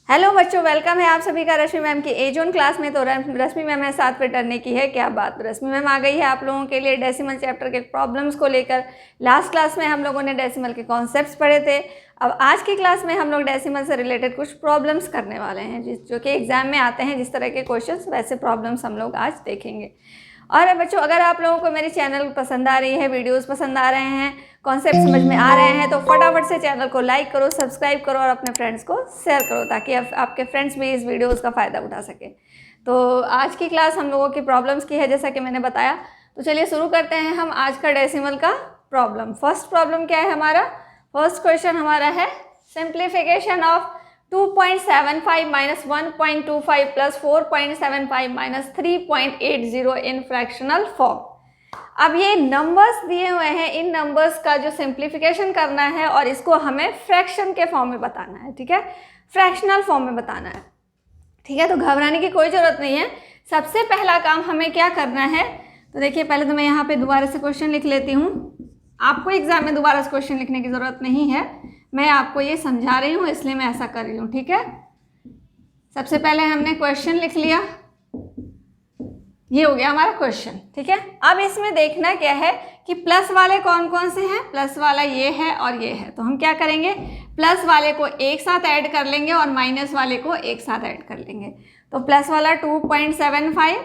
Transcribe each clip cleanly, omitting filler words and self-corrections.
Hello बच्चों, welcome है आप सभी का रश्मि मैम की एजोन क्लास में। तो रश्मि मैम है साथ पे टरने की है क्या बात। रश्मि मैम आ गई है आप लोगों के लिए डेसिमल चैप्टर के प्रॉब्लम्स को लेकर। लास्ट क्लास में हम लोगों ने डेसिमल के कॉन्सेप्ट्स पढ़े थे। अब आज की क्लास में हम लोग डेसिमल से रिलेटेड कुछ प्रॉब्लम्स करने वाले हैं जो कि एग्जाम में आते हैं। जिस तरह के क्वेश्चंस वैसे प्रॉब्लम्स हम लोग आज देखेंगे। और बच्चों, अगर आप लोगों को मेरी चैनल पसंद आ रही है, वीडियोस पसंद आ रहे हैं, कॉन्सेप्ट समझ में आ रहे हैं, तो फटाफट से चैनल को लाइक करो, सब्सक्राइब करो और अपने फ्रेंड्स को शेयर करो ताकि आपके फ्रेंड्स भी इस वीडियोस का फ़ायदा उठा सके। तो आज की क्लास हम लोगों की प्रॉब्लम्स की है, जैसा कि मैंने बताया। तो चलिए शुरू करते हैं हम आज का डेसिमल का प्रॉब्लम। फर्स्ट प्रॉब्लम क्या है हमारा? फर्स्ट क्वेश्चन हमारा है simplification of 2.75 minus 1.25 plus 4.75 minus 3.80 in fractional form. अब ये नंबर्स दिए हुए हैं, इन नंबर्स का जो सिंप्लीफिकेशन करना है और इसको हमें फ्रैक्शन के फॉर्म में बताना है। ठीक है, फ्रैक्शनल फॉर्म में बताना है। ठीक है, तो घबराने की कोई ज़रूरत नहीं है। सबसे पहला काम हमें क्या करना है, तो देखिए पहले तो मैं यहाँ पे दोबारा से क्वेश्चन लिख लेती हूँ। आपको एग्जाम में दोबारा से क्वेश्चन लिखने की ज़रूरत नहीं है, मैं आपको ये समझा रही हूँ इसलिए मैं ऐसा कर रही हूँ। ठीक है, सबसे पहले हमने क्वेश्चन लिख लिया, ये हो गया हमारा क्वेश्चन। ठीक है, अब इसमें देखना क्या है कि प्लस वाले कौन कौन से हैं। प्लस वाला ये है और ये है, तो हम क्या करेंगे, प्लस वाले को एक साथ ऐड कर लेंगे और माइनस वाले को एक साथ ऐड कर लेंगे। तो प्लस वाला 2.75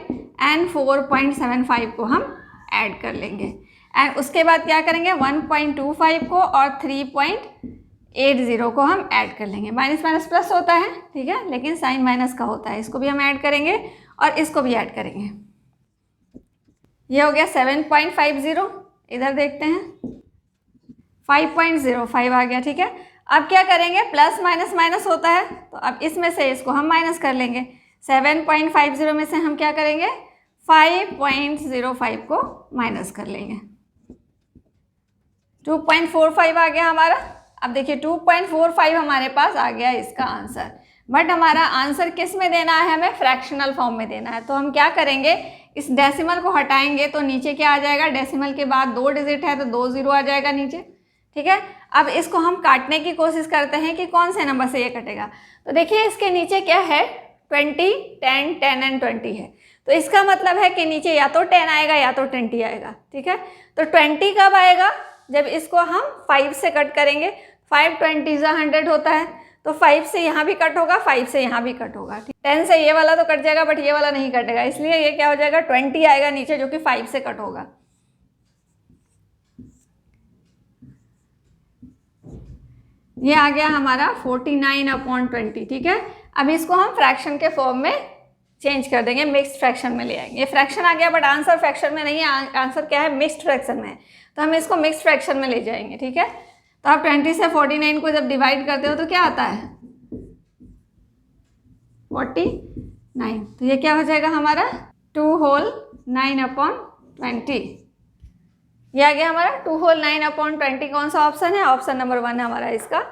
एंड 4.75 को हम ऐड कर लेंगे। एंड उसके बाद क्या करेंगे, 1.25 को और 3.80 को हम ऐड कर लेंगे। माइनस माइनस प्लस होता है, ठीक है, लेकिन साइन माइनस का होता है। इसको भी हम ऐड करेंगे और इसको भी ऐड करेंगे। ये हो गया 7.50। इधर देखते हैं 5.05 आ गया। ठीक है, अब क्या करेंगे, प्लस माइनस माइनस होता है, तो अब इसमें से इसको हम माइनस कर लेंगे। 7.50 में से हम क्या करेंगे, 5.05 को माइनस कर लेंगे। 2.45 आ गया हमारा। अब देखिए 2.45 हमारे पास आ गया इसका आंसर। बट हमारा आंसर किस में देना है, हमें फ्रैक्शनल फॉर्म में देना है। तो हम क्या करेंगे, इस डेसिमल को हटाएंगे तो नीचे क्या आ जाएगा, डेसिमल के बाद 2 डिजिट है तो 2 0 आ जाएगा नीचे। ठीक है, अब इसको हम काटने की कोशिश करते हैं कि कौन से नंबर से ये कटेगा। तो देखिए इसके नीचे क्या है, 20, 10, 10 एंड 20 है। तो इसका मतलब है कि नीचे या तो 10 आएगा या तो 20 आएगा। ठीक है, तो 20 कब आएगा, जब इसको हम 5 से कट करेंगे। 5 20 100 होता है, तो 5 से यहाँ भी कट होगा, 5 से यहाँ भी कट होगा। 10 से ये वाला तो कट जाएगा बट ये वाला नहीं कटेगा, इसलिए ये क्या हो जाएगा, 20 आएगा नीचे जो कि 5 से कट होगा। ये आ गया हमारा 49/20। ठीक है, अब इसको हम फ्रैक्शन के फॉर्म में चेंज कर देंगे, मिक्स्ड फ्रैक्शन में ले आएंगे। ये फ्रैक्शन आ गया बट आंसर फ्रैक्शन में नहीं है, आंसर क्या है, मिक्स्ड फ्रैक्शन में है, तो हम इसको मिक्स्ड फ्रैक्शन में ले जाएंगे। ठीक है, तो आप 20 से 49 को जब डिवाइड करते हो तो क्या आता है, 49। तो ये क्या हो जाएगा हमारा, 2 होल 9/20। ये आ गया हमारा 2 होल 9/20। कौन सा ऑप्शन है, ऑप्शन नंबर 1 हमारा इसका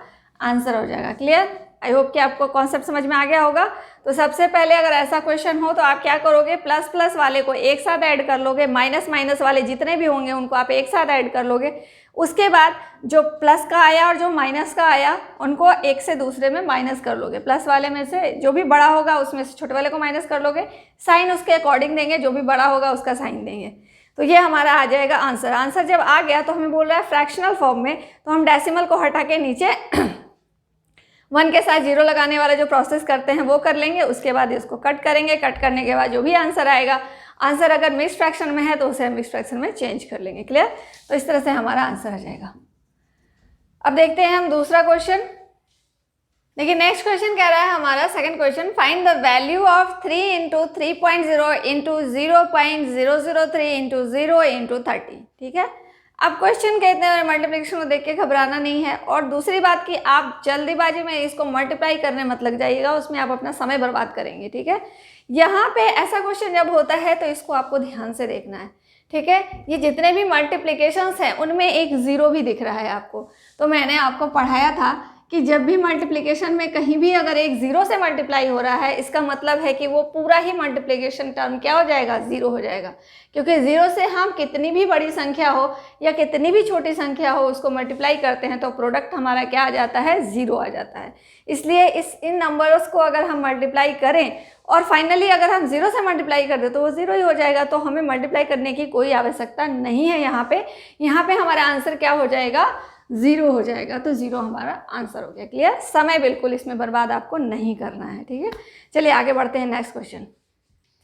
आंसर हो जाएगा। क्लियर, आई होप कि आपको कॉन्सेप्ट समझ में आ गया होगा। तो सबसे पहले अगर ऐसा क्वेश्चन हो तो आप क्या करोगे, प्लस प्लस वाले को एक साथ ऐड कर लोगे, माइनस माइनस वाले जितने भी होंगे उनको आप एक साथ ऐड कर लोगे। उसके बाद जो प्लस का आया और जो माइनस का आया उनको एक से दूसरे में माइनस कर लोगे। प्लस वाले में से जो भी बड़ा होगा उसमें से छोटे वाले को माइनस कर लोगे, साइन उसके अकॉर्डिंग देंगे, जो भी बड़ा होगा उसका साइन देंगे। तो ये हमारा आ जाएगा आंसर। आंसर जब आ गया तो हमें बोल रहा है फ्रैक्शनल फॉर्म में, तो हम डेसिमल को हटा के नीचे 1 के साथ 0 लगाने वाला जो प्रोसेस करते हैं वो कर लेंगे। उसके बाद इसको कट करेंगे, कट करने के बाद जो भी आंसर आएगा, आंसर अगर मिक्स्ड फ्रैक्शन में है तो उसे हम मिक्स्ड फ्रैक्शन में चेंज कर लेंगे। क्लियर, तो इस तरह से हमारा आंसर आ जाएगा। अब देखते हैं हम दूसरा क्वेश्चन। देखिए नेक्स्ट क्वेश्चन कह रहा है हमारा second question, find the value of 3 × 3.0 × 0.003 × 0 × 30। ठीक है, अब क्वेश्चन कहते हैं मल्टीप्लिकेशन को देख के घबराना नहीं है, और दूसरी बात कि आप जल्दीबाजी में इसको मल्टीप्लाई करने मत लग जाइएगा, उसमें आप अपना समय बर्बाद करेंगे। ठीक है, यहाँ पे ऐसा क्वेश्चन जब होता है तो इसको आपको ध्यान से देखना है। ठीक है, ये जितने भी मल्टीप्लिकेशंस हैं उनमें एक 0 भी दिख रहा है आपको। तो मैंने आपको पढ़ाया था कि जब भी मल्टीप्लिकेशन में कहीं भी अगर एक ज़ीरो से मल्टीप्लाई हो रहा है, इसका मतलब है कि वो पूरा ही मल्टीप्लिकेशन टर्म क्या हो जाएगा, ज़ीरो हो जाएगा। क्योंकि ज़ीरो से हम कितनी भी बड़ी संख्या हो या कितनी भी छोटी संख्या हो उसको मल्टीप्लाई करते हैं तो प्रोडक्ट हमारा क्या आ जाता है, ज़ीरो आ जाता है। इसलिए इन नंबर्स को अगर हम मल्टीप्लाई करें और फाइनली अगर हम ज़ीरो से मल्टीप्लाई कर दें तो वो ज़ीरो ही हो जाएगा, तो हमें मल्टीप्लाई करने की कोई आवश्यकता नहीं है। यहाँ पे हमारा आंसर क्या हो जाएगा, ज़ीरो हो जाएगा। तो ज़ीरो हमारा आंसर हो गया। क्लियर? समय बिल्कुल इसमें बर्बाद आपको नहीं करना है। ठीक है, चलिए आगे बढ़ते हैं नेक्स्ट क्वेश्चन।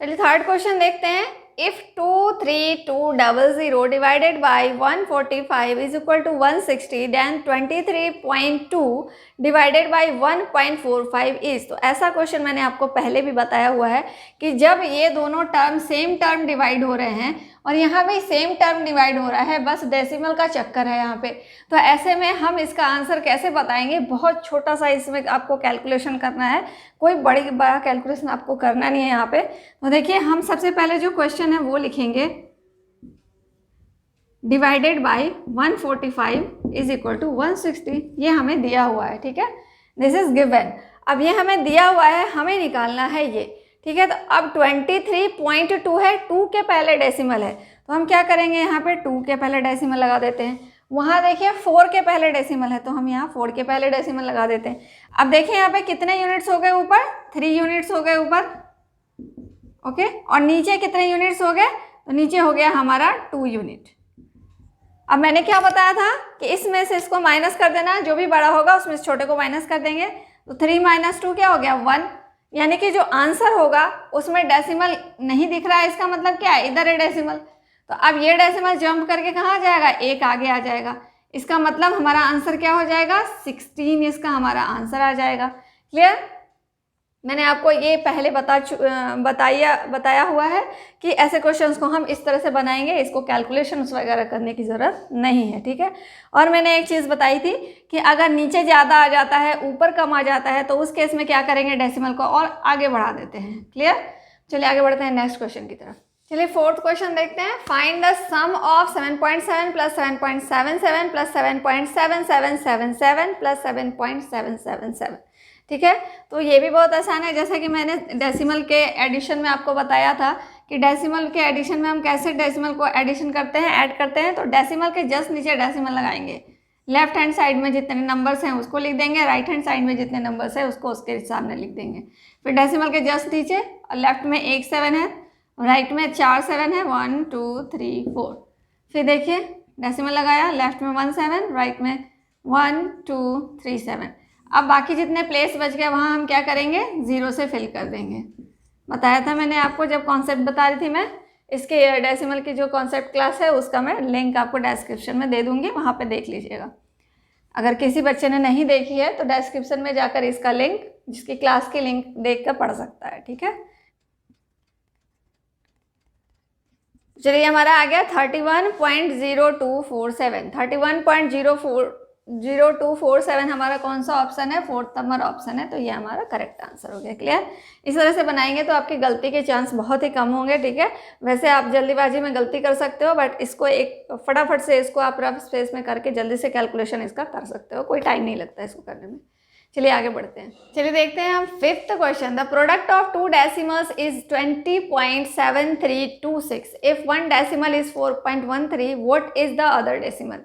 चलिए थर्ड क्वेश्चन देखते हैं। If 23200 divided by 145 is equal to 160 then 23.2 divided by 1.45 is. तो ऐसा क्वेश्चन मैंने आपको पहले भी बताया हुआ है कि जब ये दोनों टर्म सेम टर्म डिवाइड हो रहे हैं और यहाँ भी सेम टर्म डिवाइड हो रहा है, बस डेसिमल का चक्कर है यहाँ पे, तो ऐसे में हम इसका आंसर कैसे बताएंगे। बहुत छोटा सा इसमें आपको कैलकुलेशन करना है, कोई बड़ा कैलकुलेशन आपको करना नहीं है यहाँ पे। तो देखिए हम सबसे पहले जो क्वेश्चन है वो लिखेंगे, divided by 145 is equal to 160। ये हमें दिया हुआ है, ठीक है, दिस इज गिवन। अब ये हमें दिया हुआ है, हमें निकालना है ये, ठीक है। तो अब 23.2 है, 2 के पहले डेसिमल है, तो हम क्या करेंगे, यहाँ पे 2 के पहले डेसिमल लगा देते हैं। वहाँ देखिए 4 के पहले डेसिमल है, तो हम यहाँ 4 के पहले डेसिमल लगा देते हैं। अब देखिए यहाँ पे कितने यूनिट्स हो गए ऊपर, 3 यूनिट्स हो गए ऊपर, ओके। और नीचे कितने यूनिट्स हो गए, तो नीचे हो गया हमारा 2 यूनिट। अब मैंने क्या बताया था कि इसमें से इसको माइनस कर देना, जो भी बड़ा होगा उसमें से छोटे को माइनस कर देंगे, तो 3 - 2 क्या हो गया, 1। यानी कि जो आंसर होगा उसमें डेसिमल नहीं दिख रहा है, इसका मतलब क्या है, इधर है डेसिमल। तो अब ये डेसिमल जंप करके कहाँ आ जाएगा, 1 आगे आ जाएगा। इसका मतलब हमारा आंसर क्या हो जाएगा, 16 इसका हमारा आंसर आ जाएगा। क्लियर? मैंने आपको ये पहले बताया हुआ है कि ऐसे क्वेश्चंस को हम इस तरह से बनाएंगे, इसको कैलकुलेशंस वगैरह करने की ज़रूरत नहीं है, ठीक है। और मैंने एक चीज़ बताई थी कि अगर नीचे ज़्यादा आ जाता है ऊपर कम आ जाता है तो उस केस में क्या करेंगे, डेसिमल को और आगे बढ़ा देते हैं। क्लियर? चलिए आगे बढ़ते हैं नेक्स्ट क्वेश्चन की तरफ। चलिए फोर्थ क्वेश्चन देखते हैं। Find the sum of 7.7 plus 7.77 plus 7.7777 plus 7.777। ठीक है, तो ये भी बहुत आसान है। जैसा कि मैंने डेसिमल के एडिशन में आपको बताया था कि डेसिमल के एडिशन में हम कैसे डेसिमल को एडिशन करते हैं, ऐड करते हैं। तो डेसिमल के जस्ट नीचे डेसिमल लगाएंगे, लेफ्ट हैंड साइड में जितने नंबर्स हैं उसको लिख देंगे, राइट हैंड साइड में जितने नंबर्स हैं उसको उसके सामने लिख देंगे। फिर डेसिमल के जस्ट नीचे लेफ्ट में 1 7 है, राइट में 4 7 है, 1 2 3 4। फिर देखिए डेसिमल लगाया, लेफ्ट में 1 7, राइट में 1 2 3 7। अब बाकी जितने प्लेस बच गए वहाँ हम क्या करेंगे, 0 से फिल कर देंगे। बताया था मैंने आपको जब कॉन्सेप्ट बता रही थी मैं, इसके डेसिमल की जो कॉन्सेप्ट क्लास है उसका मैं लिंक आपको डिस्क्रिप्शन में दे दूँगी, वहाँ पे देख लीजिएगा। अगर किसी बच्चे ने नहीं देखी है तो डिस्क्रिप्शन में जाकर इसका लिंक, जिसकी क्लास की लिंक देख कर पढ़ सकता है, ठीक है। चलिए हमारा आ गया 31.0247। 31.0247 हमारा कौन सा ऑप्शन है, 4th नंबर ऑप्शन है, तो ये हमारा करेक्ट आंसर हो गया। क्लियर? इस तरह से बनाएंगे तो आपकी गलती के चांस बहुत ही कम होंगे, ठीक है। वैसे आप जल्दीबाजी में गलती कर सकते हो, बट इसको एक फटाफट से इसको आप रफ स्पेस में करके जल्दी से कैलकुलेशन इसका कर सकते हो, कोई टाइम नहीं लगता इसको करने में। चलिए आगे बढ़ते हैं। चलिए देखते हैं हम 5th question. The product of 2 decimals is 20.7326। If 1 decimal is 4.13, what is the other decimal.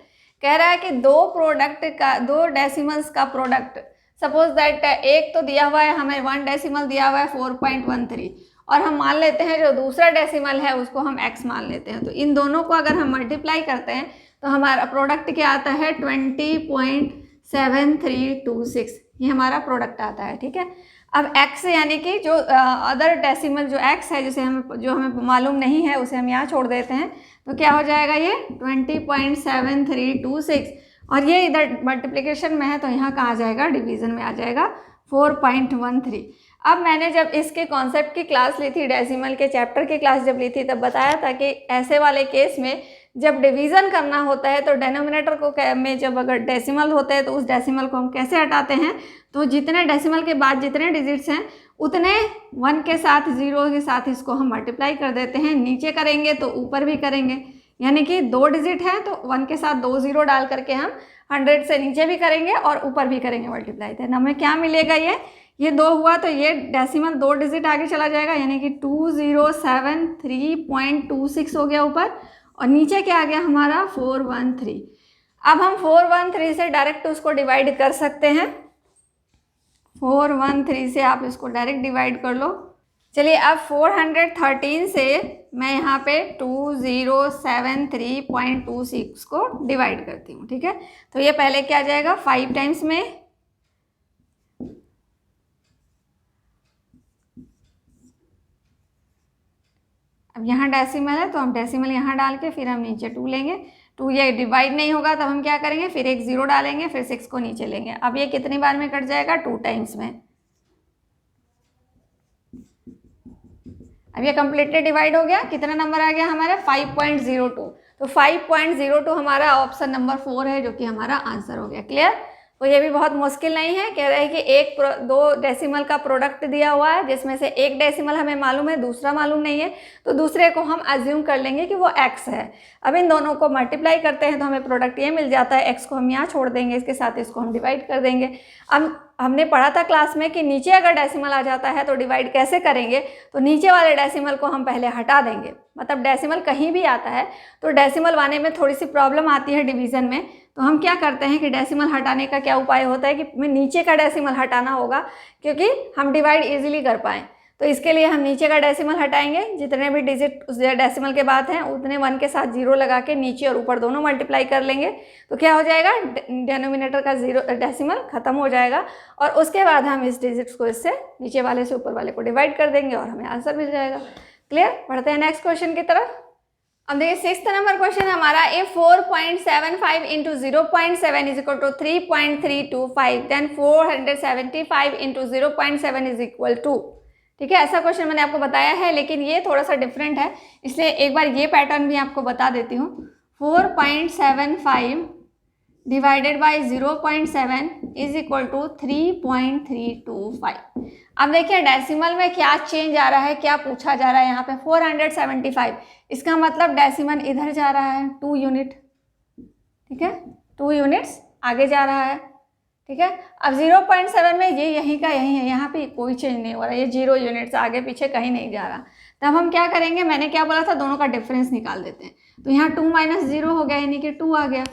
कह रहा है कि दो डेसिमल्स का प्रोडक्ट, सपोज दैट एक तो दिया हुआ है हमें 1 डेसिमल दिया हुआ है 4.13, और हम मान लेते हैं जो दूसरा डेसिमल है उसको हम x मान लेते हैं। तो इन दोनों को अगर हम मल्टीप्लाई करते हैं तो हमारा प्रोडक्ट क्या आता है, 20.7326। ये हमारा प्रोडक्ट आता है, ठीक है। अब x यानी कि जो अदर डेसिमल जो x है जो हमें मालूम नहीं है उसे हम यहाँ छोड़ देते हैं, तो क्या हो जाएगा ये 20.7326। और ये इधर मल्टीप्लिकेशन में है तो यहाँ कहाँ आ जाएगा, डिवीज़न में आ जाएगा 4.13। अब मैंने जब इसके कॉन्सेप्ट की क्लास ली थी, डेसिमल के चैप्टर की क्लास जब ली थी, तब बताया था कि ऐसे वाले केस में जब डिवीज़न करना होता है तो डेनोमिनेटर को में जब अगर डेसिमल होते हैं तो उस डेसिमल को हम कैसे हटाते हैं, तो जितने डेसिमल के बाद जितने डिजिट्स हैं उतने 1 के साथ 0 के साथ इसको हम मल्टीप्लाई कर देते हैं। नीचे करेंगे तो ऊपर भी करेंगे, यानी कि 2 डिजिट है तो 1 के साथ 2 0 डाल करके हम 100 से नीचे भी करेंगे और ऊपर भी करेंगे मल्टीप्लाई, देन हमें क्या मिलेगा, ये 2 हुआ तो ये डेसिमल 2 डिजिट आगे चला जाएगा, यानी कि 2073.26 हो गया ऊपर, और नीचे क्या आ गया हमारा 413। अब हम 413 से डायरेक्ट उसको डिवाइड कर सकते हैं, 413 से आप इसको डायरेक्ट डिवाइड कर लो। चलिए अब 413 से मैं यहाँ पे 2073.26 को डिवाइड करती हूँ, ठीक है। तो ये पहले क्या आ जाएगा 5 टाइम्स में, अब यहाँ डेसिमल है तो हम डेसिमल यहाँ डाल के फिर हम नीचे 2 लेंगे, 2 ये डिवाइड नहीं होगा तब हम क्या करेंगे, फिर एक 0 डालेंगे, फिर 6 को नीचे लेंगे। अब ये कितनी बार में कट जाएगा, 2 टाइम्स में। अब ये कम्प्लीटली डिवाइड हो गया, कितना नंबर आ गया हमारा 5.02। तो 5.02 हमारा ऑप्शन नंबर 4 है, जो कि हमारा आंसर हो गया। क्लियर। तो ये भी बहुत मुश्किल नहीं है, कह रहे हैं कि 2 डेसिमल का प्रोडक्ट दिया हुआ है, जिसमें से एक डेसिमल हमें मालूम है, दूसरा मालूम नहीं है, तो दूसरे को हम अज्यूम कर लेंगे कि वो x है। अब इन दोनों को मल्टीप्लाई करते हैं तो हमें प्रोडक्ट ये मिल जाता है, x को हम यहाँ छोड़ देंगे, इसके साथ इसको हम डिवाइड कर देंगे। अब हमने पढ़ा था क्लास में कि नीचे अगर डेसिमल आ जाता है तो डिवाइड कैसे करेंगे, तो नीचे वाले डेसिमल को हम पहले हटा देंगे। मतलब डेसिमल कहीं भी आता है तो डेसिमल आने में थोड़ी सी प्रॉब्लम आती है डिवीज़न में, तो हम क्या करते हैं कि डेसिमल हटाने का क्या उपाय होता है कि हमें नीचे का डेसिमल हटाना होगा, क्योंकि हम डिवाइड इजीली कर पाएँ। तो इसके लिए हम नीचे का डेसिमल हटाएंगे, जितने भी डिजिट उस डेसिमल के बाद हैं उतने 1 के साथ 0 लगा के नीचे और ऊपर दोनों मल्टीप्लाई कर लेंगे, तो क्या हो जाएगा, डेनोमिनेटर का 0 डेसिमल खत्म हो जाएगा, और उसके बाद हम इस डिजिट्स को इससे नीचे वाले से ऊपर वाले को डिवाइड कर देंगे और हमें आंसर मिल जाएगा। क्लियर। बढ़ते हैं नेक्स्ट क्वेश्चन की तरफ। अब देखिए 6th नंबर क्वेश्चन हमारा, if 4.75 into 0.7 is equal to 3.325 then 475 into 0.7 is equal to, ठीक है। ऐसा क्वेश्चन मैंने आपको बताया है, लेकिन ये थोड़ा सा डिफरेंट है, इसलिए एक बार ये पैटर्न भी आपको बता देती हूँ। 4.75 divided by 0.7 is equal to 3.325। अब देखिए डेसिमल में क्या चेंज आ रहा है, क्या पूछा जा रहा है यहाँ पे 475, इसका मतलब डेसिमल इधर जा रहा है 2 यूनिट, ठीक है, 2 यूनिट्स आगे जा रहा है, ठीक है। अब 0.7 में ये यहीं का यहीं है, यहाँ पे कोई चेंज नहीं हो रहा है, ये 0 यूनिट्स आगे पीछे कहीं नहीं जा रहा। तब हम क्या करेंगे, मैंने क्या बोला था, दोनों का डिफरेंस निकाल देते हैं। तो यहाँ 2 - 0 हो गया, यानी कि 2 आ गया,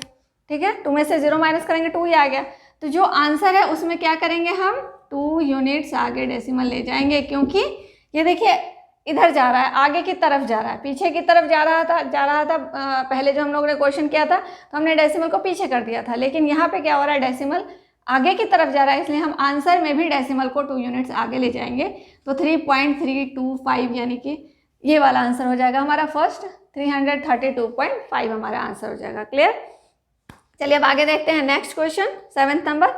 ठीक है। 2 में से 0 माइनस करेंगे 2 ही आ गया। तो जो आंसर है उसमें क्या करेंगे, हम 2 यूनिट्स आगे डेसिमल ले जाएंगे, क्योंकि ये देखिए इधर जा रहा है, आगे की तरफ जा रहा है, पीछे की तरफ जा रहा था पहले जो हम लोगों ने क्वेश्चन किया था तो हमने डेसिमल को पीछे कर दिया था, लेकिन यहाँ पे क्या हो रहा है, डेसिमल आगे की तरफ जा रहा है, इसलिए हम आंसर में भी डेसिमल को 2 यूनिट्स आगे ले जाएंगे। तो 3.325 यानी कि ये वाला आंसर हो जाएगा हमारा फर्स्ट, 332.5 हमारा आंसर हो जाएगा। क्लियर। चलिए अब आगे देखते हैं next question 7th number.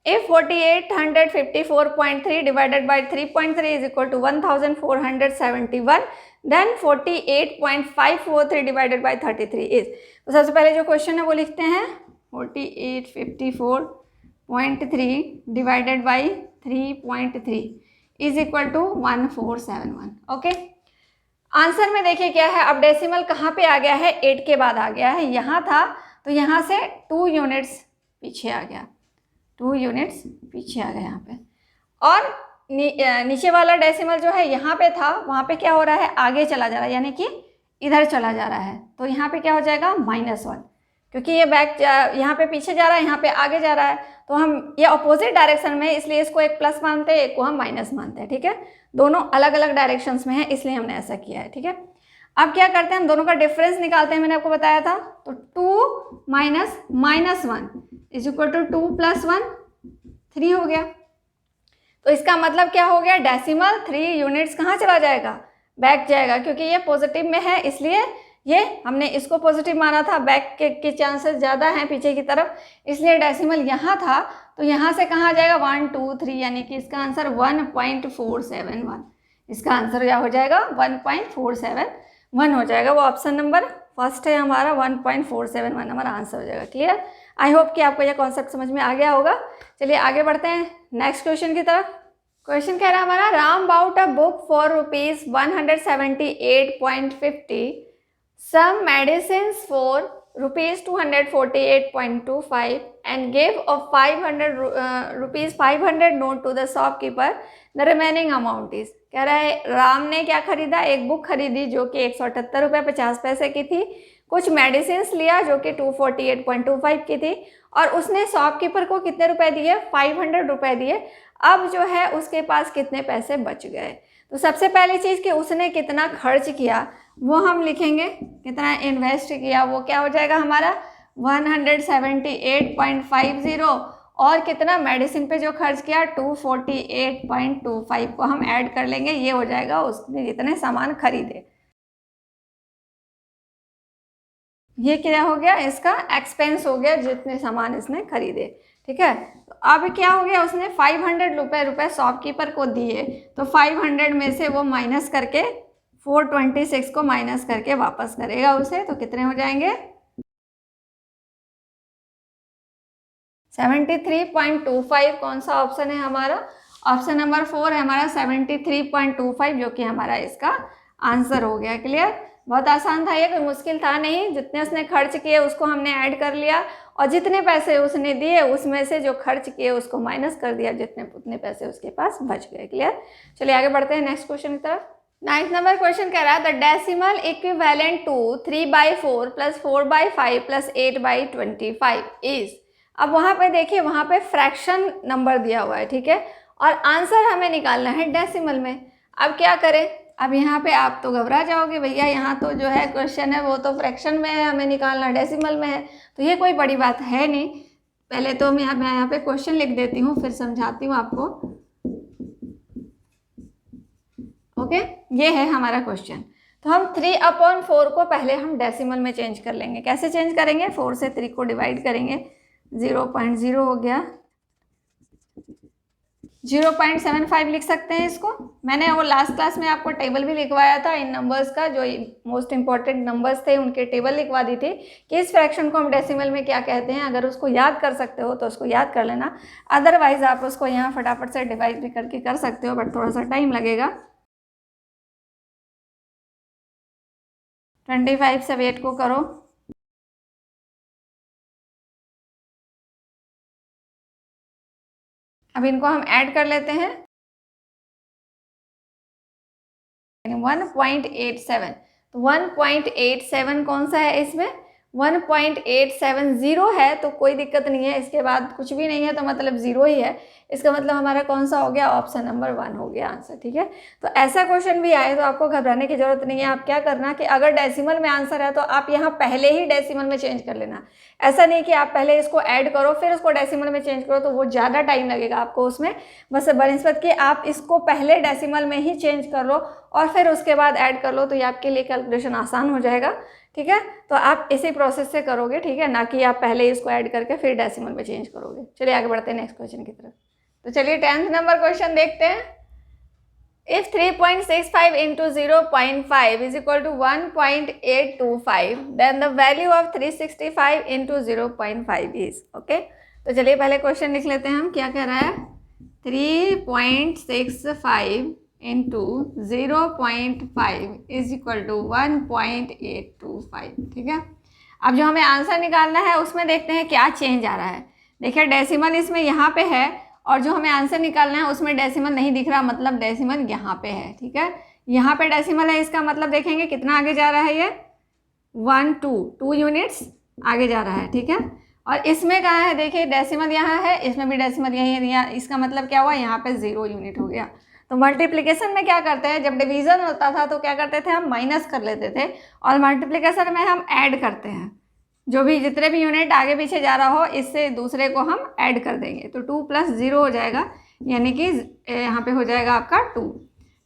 If 4854.3 divided by 3.3 is equal to 1471, then 48.543 divided by 33 is। तो सबसे पहले जो क्वेश्चन है वो लिखते हैं 4854.3 divided by 3.3 is equal to 1471। Okay, answer में देखिए क्या है, अब डेसिमल कहाँ पे आ गया है, 8 के बाद आ गया है, यहाँ था तो यहाँ से 2 यूनिट्स पीछे आ गया, 2 यूनिट्स पीछे आ गए यहाँ पे, और नीचे वाला डेसिमल जो है यहाँ पे था, वहाँ पे क्या हो रहा है, आगे चला जा रहा है, यानी कि इधर चला जा रहा है। तो यहाँ पे क्या हो जाएगा -1, क्योंकि ये बैक यहाँ पे पीछे जा रहा है, यहाँ पे आगे जा रहा है, तो हम ये अपोजिट डायरेक्शन में है, इसलिए इसको एक प्लस मानते हैं, एक को हम माइनस मानते हैं, ठीक है। दोनों अलग अलग डायरेक्शंस में है, इसलिए हमने ऐसा किया है, ठीक है। अब क्या करते हैं, हम दोनों का डिफरेंस निकालते हैं, मैंने आपको बताया था। तो 2 - -1 इज इक्वल टू 2 + 1 3 हो गया। तो इसका मतलब क्या हो गया, डेसिमल 3 यूनिट्स कहाँ चला जाएगा, बैक जाएगा, क्योंकि ये पॉजिटिव में है, इसलिए ये हमने इसको पॉजिटिव माना था, बैक के चांसेस ज़्यादा हैं पीछे की तरफ, इसलिए डेसिमल यहाँ था, तो यहाँ से कहाँ जाएगा 1 2 3, यानी कि इसका आंसर 1.471, इसका आंसर क्या हो जाएगा 1.471 हो जाएगा। वो ऑप्शन नंबर फर्स्ट है हमारा, 1.471 हमारा आंसर हो जाएगा। क्लियर। आई होप कि आपको यह कॉन्सेप्ट समझ में आ गया होगा। चलिए आगे बढ़ते हैं नेक्स्ट क्वेश्चन की तरफ। क्वेश्चन कह रहा है हमारा, Ram bought a book for ₹178.50 some medicines for rupees 248.25 and gave a 500 rupees 500 note to the shopkeeper. The remaining amount is, कह रहा है राम ने क्या खरीदा, एक बुक खरीदी जो कि 178 रुपये 50 पैसे की थी, कुछ मेडिसिन लिया जो कि 248.25 की थी, और उसने शॉपकीपर को कितने रुपए दिए, 500 रुपये दिए। अब जो है उसके पास कितने पैसे बच गए। तो सबसे पहली चीज़ कि उसने कितना खर्च किया वो हम लिखेंगे, कितना इन्वेस्ट किया, वो क्या हो जाएगा हमारा 178.50, और कितना मेडिसिन पे जो खर्च किया 248.25 को हम ऐड कर लेंगे, ये हो जाएगा उसने जितने सामान खरीदे। ये क्या हो गया, इसका एक्सपेंस हो गया जितने सामान इसने खरीदे। ठीक है, तो अब क्या हो गया, उसने 500 रुपये शॉपकीपर को दिए, तो 500 में से वो माइनस करके 426 को माइनस करके वापस करेगा उसे, तो कितने हो जाएंगे 73.25। कौन सा ऑप्शन है हमारा, ऑप्शन नंबर 4 है हमारा 73.25, जो कि हमारा इसका आंसर हो गया। क्लियर, बहुत आसान था ये, कोई मुश्किल था नहीं। जितने उसने खर्च किए उसको हमने ऐड कर लिया, और जितने पैसे उसने दिए उसमें से जो खर्च किए उसको माइनस कर दिया, जितने उतने पैसे उसके पास बच गए। क्लियर, चलिए आगे बढ़ते हैं नेक्स्ट क्वेश्चन की तरफ। 9th नंबर क्वेश्चन कह रहा है the decimal equivalent to 3/4 + 4/5 + 8/25 is. अब वहाँ पे देखिए, वहाँ पे फ्रैक्शन नंबर दिया हुआ है, ठीक है, और आंसर हमें निकालना है डेसिमल में। अब क्या करें, अब यहाँ पे आप तो घबरा जाओगे, भैया यहाँ तो जो है क्वेश्चन है वो तो फ्रैक्शन में है, हमें निकालना डेसिमल में है, तो ये कोई बड़ी बात है नहीं। पहले तो मैं यहाँ पे क्वेश्चन लिख देती हूँ, फिर समझाती हूँ आपको। ओके, ये है हमारा क्वेश्चन। तो हम 3/4 को पहले हम डेसिमल में चेंज कर लेंगे। कैसे चेंज करेंगे, 4 से 3 को डिवाइड करेंगे, 0.0 हो गया, 0.75 लिख सकते हैं इसको। मैंने वो लास्ट क्लास में आपको टेबल भी लिखवाया था इन नंबर्स का, जो मोस्ट इंपॉर्टेंट नंबर्स थे उनके टेबल लिखवा दी थी कि इस फ्रैक्शन को हम डेसिमल में क्या कहते हैं। अगर उसको याद कर सकते हो तो उसको याद कर लेना, अदरवाइज आप उसको यहाँ फटाफट से डिवाइड भी करके कर सकते हो, बट थोड़ा सा टाइम लगेगा। 25 से 8 को करो, अब इनको हम ऐड कर लेते हैं, 1.87। तो 1.87 कौन सा है इसमें, 1.870 है, तो कोई दिक्कत नहीं है, इसके बाद कुछ भी नहीं है तो मतलब 0 ही है। इसका मतलब हमारा कौन सा हो गया, ऑप्शन नंबर 1 हो गया आंसर। ठीक है, तो ऐसा क्वेश्चन भी आए तो आपको घबराने की जरूरत नहीं है। आप क्या करना कि अगर डेसिमल में आंसर है तो आप यहाँ पहले ही डेसिमल में चेंज कर लेना। ऐसा नहीं कि आप पहले इसको ऐड करो फिर उसको डेसिमल में चेंज करो, तो वो ज़्यादा टाइम लगेगा आपको उसमें। बस बनिस्बत कि आप इसको पहले डेसिमल में ही चेंज कर लो और फिर उसके बाद ऐड कर लो, तो ये आपके लिए कैलकुलेशन आसान हो जाएगा। ठीक है, तो आप इसी प्रोसेस से करोगे, ठीक है, ना कि आप पहले इसको ऐड करके फिर डेसिमल में चेंज करोगे। चलिए आगे बढ़ते हैं नेक्स्ट क्वेश्चन की तरफ। तो चलिए 10th नंबर क्वेश्चन देखते हैं। If 3.65 into 0.5 is equal to 1.825 then the value of 365 into 0.5 is okay। तो चलिए पहले क्वेश्चन लिख लेते हैं हम, क्या कह रहा है, 3.65 into 0.5 is equal to 1.825। ठीक है, अब जो हमें आंसर निकालना है उसमें देखते हैं क्या चेंज आ रहा है। देखिए डेसिमल इसमें यहाँ पे है और जो हमें आंसर निकालना है उसमें डेसिमल नहीं दिख रहा, मतलब डेसिमल यहाँ पे है। ठीक है, यहाँ पे डेसिमल है, इसका मतलब देखेंगे कितना आगे जा रहा है, ये 2 यूनिट्स आगे जा रहा है। ठीक है, और इसमें कहाँ है, देखिए डेसिमल यहाँ है, इसमें भी डेसिमल यही है, इसका मतलब क्या हुआ, यहाँ पे 0 यूनिट हो गया। तो मल्टीप्लिकेशन में क्या करते हैं, जब डिवीजन होता था तो क्या करते थे, हम माइनस कर लेते थे, और मल्टीप्लिकेशन में हम ऐड करते हैं, जो भी जितने भी यूनिट आगे पीछे जा रहा हो इससे दूसरे को हम ऐड कर देंगे, तो 2 + 0 हो जाएगा, यानी कि यहाँ पे हो जाएगा आपका 2।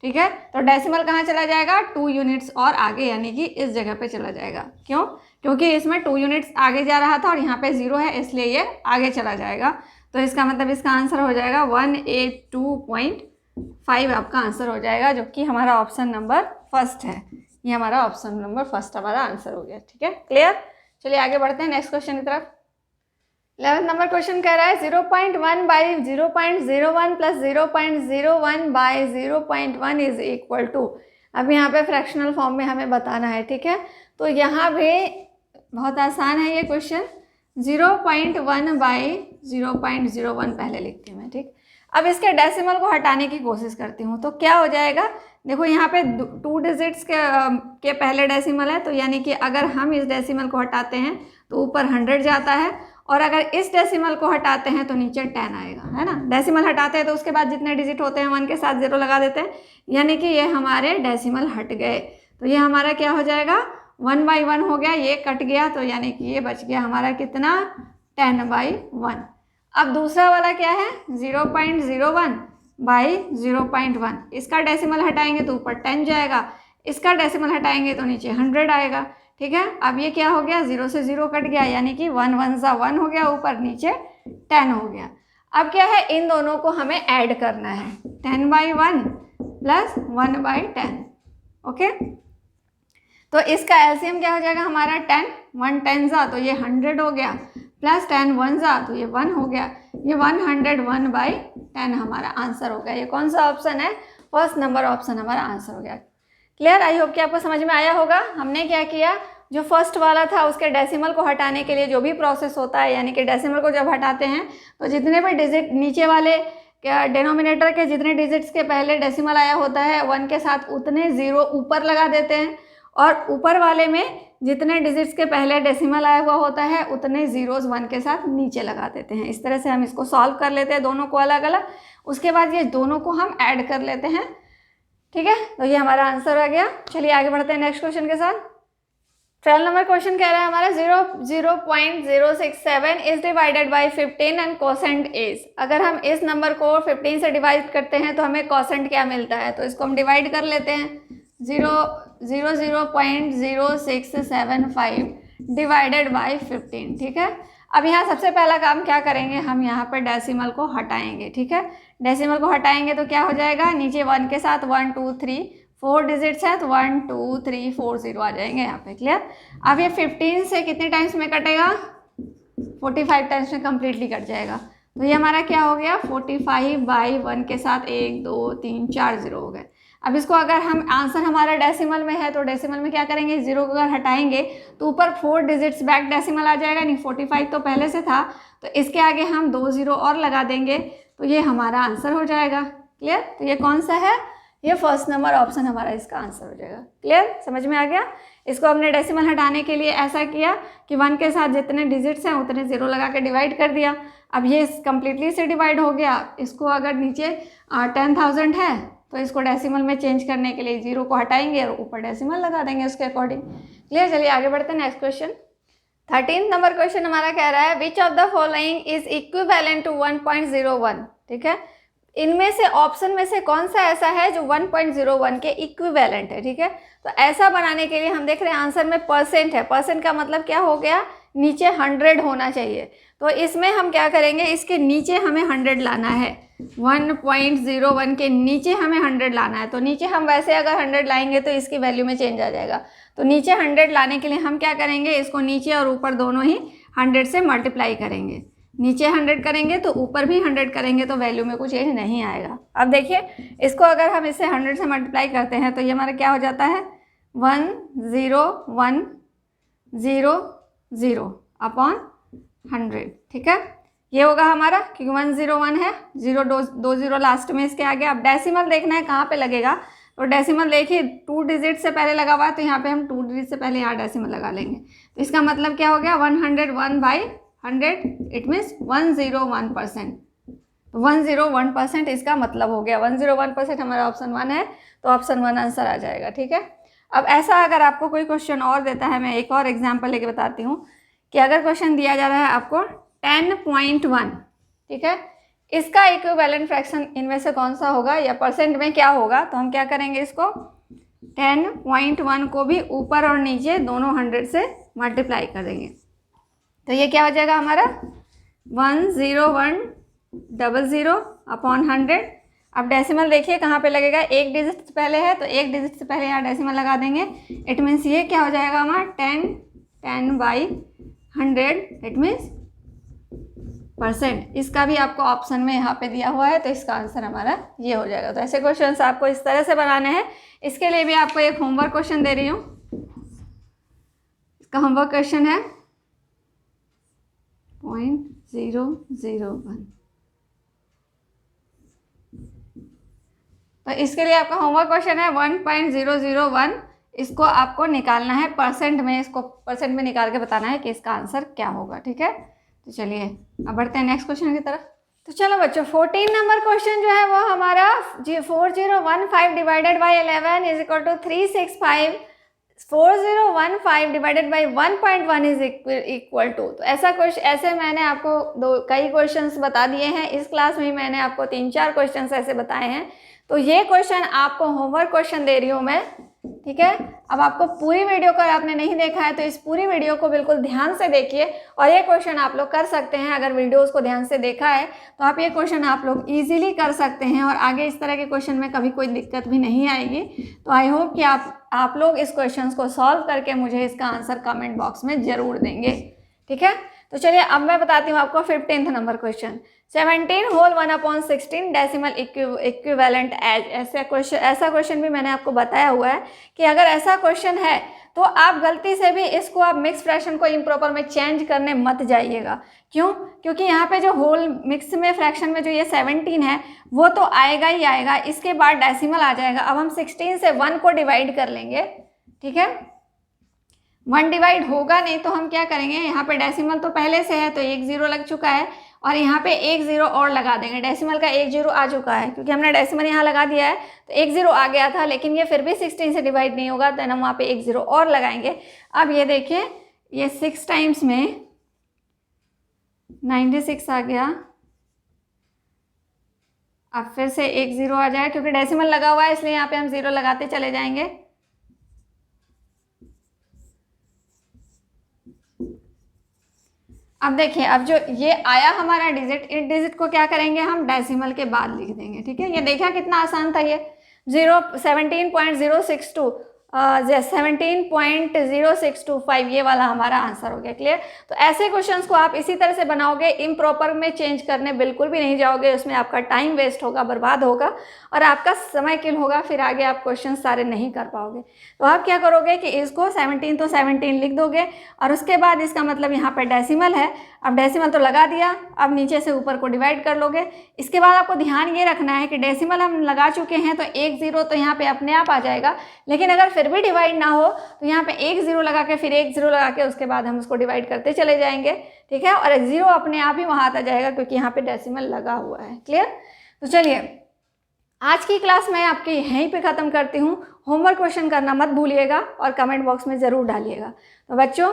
ठीक है, तो डेसिमल कहाँ चला जाएगा, 2 यूनिट्स और आगे, यानी कि इस जगह पे चला जाएगा। क्यों, क्योंकि इसमें 2 यूनिट्स आगे जा रहा था और यहाँ पे 0 है, इसलिए ये आगे चला जाएगा। तो इसका मतलब इसका आंसर हो जाएगा 182.5 आपका आंसर हो जाएगा, जो कि हमारा ऑप्शन नंबर फर्स्ट है। ये हमारा ऑप्शन नंबर फर्स्ट हमारा आंसर हो गया। ठीक है, क्लियर। चलिए आगे बढ़ते हैं नेक्स्ट क्वेश्चन की तरफ। 11th नंबर क्वेश्चन कह रहा है 0.1 by 0.01 + 0.01 by 0.1 is equal to. अब यहाँ पे फ्रैक्शनल फॉर्म में हमें बताना है। ठीक है, तो यहाँ भी बहुत आसान है ये क्वेश्चन। 0.1 बाई 0.01 पहले लिखती हूँ मैं, ठीक। अब इसके डेसिमल को हटाने की कोशिश करती हूँ, तो क्या हो जाएगा, देखो यहाँ पे 2 डिजिट्स के पहले डेसिमल है, तो यानी कि अगर हम इस डेसिमल को हटाते हैं तो ऊपर 100 जाता है, और अगर इस डेसिमल को हटाते हैं तो नीचे 10 आएगा, है ना। डेसिमल हटाते हैं तो उसके बाद जितने डिजिट होते हैं 1 के साथ 0 लगा देते हैं, यानी कि ये हमारे डेसिमल हट गए। तो ये हमारा क्या हो जाएगा, 1/1 हो गया, ये कट गया, तो यानी कि ये बच गया हमारा कितना, 10/1। अब दूसरा वाला क्या है, 0.01 बाई 0.1, इसका डेसिमल हटाएंगे तो ऊपर 10 जाएगा, इसका डेसिमल हटाएंगे तो नीचे 100 आएगा, ठीक है। अब ये क्या हो गया, 0 से 0 कट गया, यानी कि 1 1 सा 1 हो गया, ऊपर नीचे 10 हो गया। अब क्या है, इन दोनों को हमें ऐड करना है, 10/1 प्लस 1/10, ओके। तो इसका एलसीएम क्या हो जाएगा हमारा, 10, 1 10 सा तो ये 100 हो गया, प्लस 10 1 सा तो ये 1 हो गया, ये 101/10 हमारा आंसर हो गया। ये कौन सा ऑप्शन है, फर्स्ट नंबर ऑप्शन हमारा आंसर हो गया। क्लियर, आई होप कि आपको समझ में आया होगा। हमने क्या किया, जो फर्स्ट वाला था उसके डेसिमल को हटाने के लिए जो भी प्रोसेस होता है, यानी कि डेसिमल को जब हटाते हैं तो जितने भी डिजिट नीचे वाले डिनोमिनेटर के जितने डिजिट्स के पहले डेसिमल आया होता है 1 के साथ उतने 0 ऊपर लगा देते हैं, और ऊपर वाले में जितने डिजिट्स के पहले डेसिमल आया हुआ होता है उतने जीरोस 1 के साथ नीचे लगा देते हैं। इस तरह से हम इसको सॉल्व कर लेते हैं दोनों को अलग अलग, उसके बाद ये दोनों को हम ऐड कर लेते हैं, ठीक है। तो ये हमारा आंसर आ गया। चलिए आगे बढ़ते हैं नेक्स्ट क्वेश्चन के साथ। 12 नंबर क्वेश्चन कह रहा है हमारा 0.067 is divided by 15 and quotient is. अगर हम इस नंबर को 15 से डिवाइड करते हैं तो हमें कोसेंट क्या मिलता है, तो इसको हम डिवाइड कर लेते हैं। 0.0675 डिवाइडेड बाई 15, ठीक है। अब यहाँ सबसे पहला काम क्या करेंगे, हम यहाँ पर डेसिमल को हटाएंगे, ठीक है। डेसिमल को हटाएंगे तो क्या हो जाएगा, नीचे 1 के साथ 1 2 3 4 डिजिट्स है तो 1 2 3 4 0 आ जाएंगे यहाँ पे, क्लियर। अब ये 15 से कितने टाइम्स में कटेगा, 45 टाइम्स में कम्प्लीटली कट जाएगा। तो ये हमारा क्या हो गया, 45/1 के साथ 1 2 3 4 0 हो गए। अब इसको अगर हम आंसर हमारा डेसिमल में है तो डेसिमल में क्या करेंगे, 0 को अगर हटाएंगे तो ऊपर 4 डिजिट्स बैक डेसिमल आ जाएगा, नहीं 45 तो पहले से था, तो इसके आगे हम 2 0 और लगा देंगे तो ये हमारा आंसर हो जाएगा, क्लियर। तो ये कौन सा है, ये फर्स्ट नंबर ऑप्शन हमारा इसका आंसर हो जाएगा, क्लियर, समझ में आ गया। इसको हमने डेसिमल हटाने के लिए ऐसा किया कि 1 के साथ जितने डिजिट्स हैं उतने 0 लगा के डिवाइड कर दिया। अब ये कम्प्लीटली से डिवाइड हो गया। इसको अगर नीचे 10,000 है तो इसको डेसिमल में चेंज करने के लिए 0 को हटाएंगे और ऊपर डेसिमल लगा देंगे उसके अकॉर्डिंग, क्लियर। चलिए आगे बढ़ते हैं नेक्स्ट क्वेश्चन। 13 नंबर क्वेश्चन हमारा कह रहा है which of the following is equivalent to 1.01, ठीक है। इनमें से ऑप्शन में से कौन सा ऐसा है जो 1.01 के इक्विवेलेंट है, ठीक है। तो ऐसा बनाने के लिए हम देख रहे हैं आंसर में परसेंट है, परसेंट का मतलब क्या हो गया, नीचे 100 होना चाहिए। तो इसमें हम क्या करेंगे, इसके नीचे हमें 100 लाना है, 1.01 के नीचे हमें 100 लाना है। तो नीचे हम वैसे अगर 100 लाएंगे तो इसकी वैल्यू में चेंज आ जाएगा, तो नीचे 100 लाने के लिए हम क्या करेंगे, इसको नीचे और ऊपर दोनों ही 100 से मल्टीप्लाई करेंगे। नीचे 100 करेंगे तो ऊपर भी 100 करेंगे तो वैल्यू में कुछ चेंज नहीं आएगा। अब देखिए इसको अगर हम इससे 100 से मल्टीप्लाई करते हैं तो ये हमारा क्या हो जाता है, 10100 अपॉन 100, ठीक है। ये होगा हमारा, क्योंकि 101 है, 0 लास्ट में इसके आगे। अब डेसिमल देखना है कहाँ पे लगेगा, तो डेसिमल देखिए 2 डिजिट से पहले लगा हुआ है, तो यहाँ पे हम 2 डिजिट से पहले यहाँ डेसिमल लगा लेंगे। तो इसका मतलब क्या हो गया, 101/100, इट मीन्स 101%। 101% इसका मतलब हो गया, 101% हमारा ऑप्शन 1 है, तो ऑप्शन 1 आंसर आ जाएगा, ठीक है। अब ऐसा अगर आपको कोई क्वेश्चन और देता है, मैं एक और एग्जाम्पल लेके बताती हूँ कि अगर क्वेश्चन दिया जा रहा है आपको 10.1, ठीक है, इसका इक्विवेलेंट फ्रैक्शन इनमें से कौन सा होगा या परसेंट में क्या होगा, तो हम क्या करेंगे, इसको 10.1 को भी ऊपर और नीचे दोनों 100 से मल्टीप्लाई कर देंगे। तो ये क्या हो जाएगा हमारा 10100 अपॉन 100। अब डेसिमल देखिए कहाँ पे लगेगा, एक डिजिट से पहले है तो एक डिजिट से पहले यहाँ डेसिमल लगा देंगे। इट मीन्स ये क्या हो जाएगा हमारा 10/100, इट मीन्स परसेंट। इसका भी आपको ऑप्शन में यहाँ पे दिया हुआ है, तो इसका आंसर हमारा ये हो जाएगा। तो ऐसे क्वेश्चंस आपको इस तरह से बनाने हैं। इसके लिए भी आपको एक होमवर्क क्वेश्चन दे रही हूँ, इसका होमवर्क क्वेश्चन है 0.001। तो इसके लिए आपका होमवर्क क्वेश्चन है 1.001। इसको आपको निकालना है परसेंट में, इसको परसेंट में निकाल के बताना है कि इसका आंसर क्या होगा। ठीक है, तो चलिए अब बढ़ते हैं नेक्स्ट क्वेश्चन की तरफ। तो चलो बच्चों 14 नंबर क्वेश्चन जो है वो हमारा 4015 divided by 11 is equal to 365। 4015 divided by 1.1 is equal to. तो ऐसे मैंने आपको कई क्वेश्चंस बता दिए हैं इस क्लास में ही, मैंने आपको 3-4 क्वेश्चंस ऐसे बताए हैं। तो ये क्वेश्चन आपको होमवर्क क्वेश्चन दे रही हूँ मैं, ठीक है। अब आपको पूरी वीडियो को आपने नहीं देखा है तो इस पूरी वीडियो को बिल्कुल ध्यान से देखिए और ये क्वेश्चन आप लोग कर सकते हैं। अगर वीडियोस को ध्यान से देखा है तो आप ये क्वेश्चन आप लोग इजीली कर सकते हैं और आगे इस तरह के क्वेश्चन में कभी कोई दिक्कत भी नहीं आएगी। तो आई होप कि आप लोग इस क्वेश्चन को सॉल्व करके मुझे इसका आंसर कमेंट बॉक्स में ज़रूर देंगे। ठीक है, तो चलिए अब मैं बताती हूँ आपको 15th number question. 17 whole 1/16 decimal equivalent as. ऐसा क्वेश्चन भी मैंने आपको बताया हुआ है कि अगर ऐसा क्वेश्चन है तो आप गलती से भी इसको आप मिक्स फ्रैक्शन को इम्प्रॉपर में चेंज करने मत जाइएगा। क्यों? क्योंकि यहाँ पे जो होल मिक्स में फ्रैक्शन में जो ये 17 है वो तो आएगा ही आएगा, इसके बाद डेसिमल आ जाएगा। अब हम 16 से 1 को डिवाइड कर लेंगे, ठीक है। 1 डिवाइड होगा नहीं तो हम क्या करेंगे, यहाँ पे डेसिमल तो पहले से है तो 1 0 लग चुका है और यहाँ पे 1 0 और लगा देंगे। डेसिमल का 1 0 आ चुका है क्योंकि हमने डेसिमल यहाँ लगा दिया है तो 1 0 आ गया था, लेकिन ये फिर भी 16 से डिवाइड नहीं होगा तो हम वहाँ पे 1 0 और लगाएंगे। अब ये देखिए ये 6 टाइम्स में 96 आ गया। अब फिर से 1 0 आ जाए क्योंकि डेसिमल लगा हुआ है इसलिए यहाँ पे हम 0 लगाते चले जाएंगे। अब देखिए अब जो ये आया हमारा डिजिट, इस डिजिट को क्या करेंगे हम डेसिमल के बाद लिख देंगे। ठीक है, ये देखा कितना आसान था। ये 17.062 17.0625 ये वाला हमारा आंसर हो गया। क्लियर? तो ऐसे क्वेश्चंस को आप इसी तरह से बनाओगे, इम्प्रॉपर में चेंज करने बिल्कुल भी नहीं जाओगे, उसमें आपका टाइम वेस्ट होगा, बर्बाद होगा और आपका समय किल होगा, फिर आगे आप क्वेश्चन सारे नहीं कर पाओगे। तो आप क्या करोगे कि इसको 17 तो 17 लिख दोगे और उसके बाद इसका मतलब यहाँ पर डेसिमल है, अब डेसिमल तो लगा दिया, अब नीचे से ऊपर को डिवाइड कर लोगे। इसके बाद आपको ध्यान ये रखना है कि डेसिमल हम लगा चुके हैं तो 1 0 तो यहाँ पे अपने आप आ जाएगा, लेकिन अगर फिर भी डिवाइड ना हो तो यहाँ पे 1 0 लगा के फिर 1 0 लगा के उसके बाद हम उसको डिवाइड करते चले जाएंगे। ठीक है, और 0 अपने आप ही वहाँ आता जाएगा क्योंकि यहाँ पे डेसिमल लगा हुआ है। क्लियर? तो चलिए आज की क्लास मैं आपकी यहीं पे ख़त्म करती हूँ। होमवर्क क्वेश्चन करना मत भूलिएगा और कमेंट बॉक्स में ज़रूर डालिएगा। तो बच्चों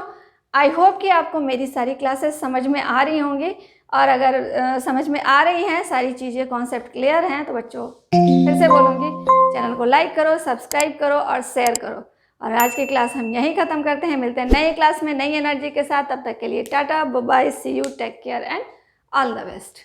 आई होप कि आपको मेरी सारी क्लासेस समझ में आ रही होंगी और अगर समझ में आ रही हैं, सारी चीज़ें कॉन्सेप्ट क्लियर हैं तो बच्चों फिर से बोलूँगी चैनल को लाइक करो, सब्सक्राइब करो और शेयर करो। और आज की क्लास हम यहीं ख़त्म करते हैं। मिलते हैं नई क्लास में नई एनर्जी के साथ। तब तक के लिए tata bye bye, see you, take care and all the best.